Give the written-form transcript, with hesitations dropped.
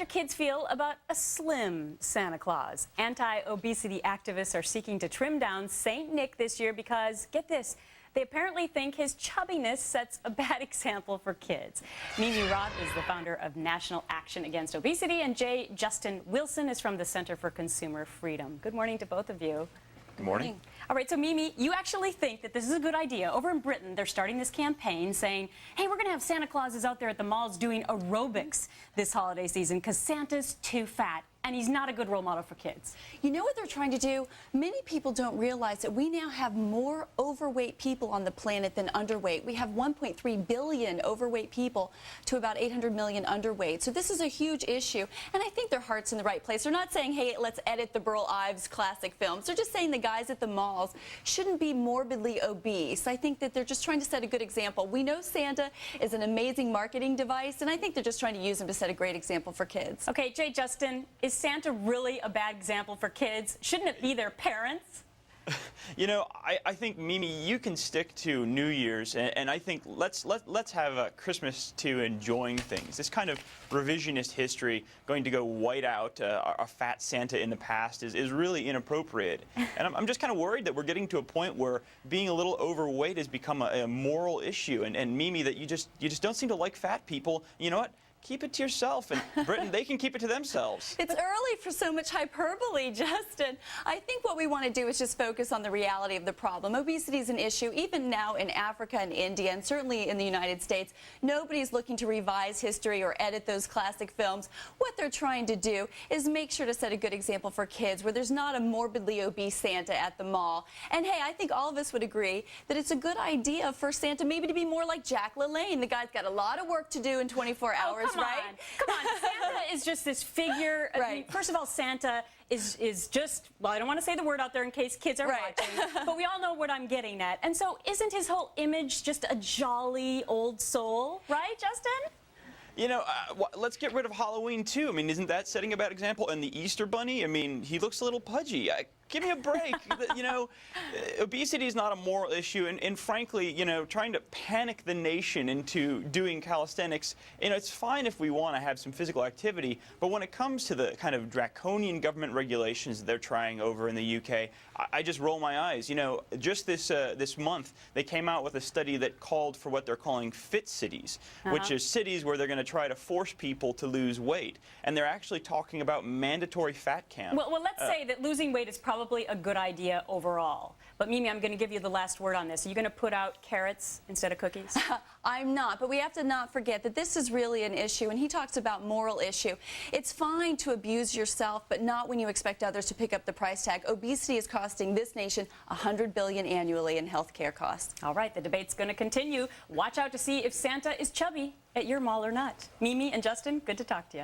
your kids feel about a slim Santa Claus? Anti-obesity activists are seeking to trim down St. Nick this year because, get this, they apparently think his chubbiness sets a bad example for kids. MeMe Roth is the founder of National Action Against Obesity, and Justin Wilson is from the Center for Consumer Freedom. Good morning to both of you. Good morning. All right, so MeMe, you actually think that this is a good idea. Over in Britain, they're starting this campaign saying, hey, we're going to have Santa Clauses out there at the malls doing aerobics this holiday season because Santa's too fat. And he's not a good role model for kids. You know what they're trying to do? Many people don't realize that we now have more overweight people on the planet than underweight. We have 1.3 billion overweight people to about 800 million underweight. So this is a huge issue. And I think their heart's in the right place. They're not saying, hey, let's edit the Burl Ives classic films. They're just saying the guys at the malls shouldn't be morbidly obese. I think that they're just trying to set a good example. We know Santa is an amazing marketing device, and I think they're just trying to use him to set a great example for kids. Okay, Justin, is Santa really a bad example for kids? Shouldn't it be their parents? You know, I think, MeMe, you can stick to New Year's, and I think let's have a Christmas to enjoying things. This kind of revisionist history, going to go white out a fat Santa in the past, is really inappropriate. And I'm just kind of worried that we're getting to a point where being a little overweight has become a moral issue. And MeMe, that you just don't seem to like fat people. You know what? Keep it to yourself, and Britain, they can keep it to themselves. It's early for so much hyperbole, Justin. I think what we want to do is just focus on the reality of the problem. Obesity is an issue even now in Africa and India, and certainly in the United States. Nobody's looking to revise history or edit those classic films. What they're trying to do is make sure to set a good example for kids where there's not a morbidly obese Santa at the mall. And hey, I think all of us would agree that it's a good idea for Santa maybe to be more like Jack LaLanne. The guy's got a lot of work to do in 24 hours. Come right? Come on, Santa is just this figure. Right. I mean, first of all, Santa is just, well, I don't want to say the word out there in case kids are watching, but we all know what I'm getting at. And so isn't his whole image just a jolly old soul, right, Justin? You know, let's get rid of Halloween, too. I mean, isn't that setting a bad example? And the Easter Bunny, I mean, he looks a little pudgy. Give me a break. You know, obesity is not a moral issue, and frankly, you know, trying to panic the nation into doing calisthenics, you know, it's fine if we want to have some physical activity, but when it comes to the kind of draconian government regulations that they're trying over in the UK, I just roll my eyes. You know, just this month, they came out with a study that called for what they're calling fit cities, which is cities where they're going to try to force people to lose weight, and they're actually talking about mandatory fat camps. Well, let's say that losing weight is probably a good idea overall. But MeMe, I'm going to give you the last word on this. Are you going to put out carrots instead of cookies? I'm not, but we have to not forget that this is really an issue, and he talks about moral issue. It's fine to abuse yourself, but not when you expect others to pick up the price tag. Obesity is costing this nation $100 billion annually in health care costs. All right, the debate's going to continue. Watch out to see if Santa is chubby at your mall or not. MeMe and Justin, good to talk to you.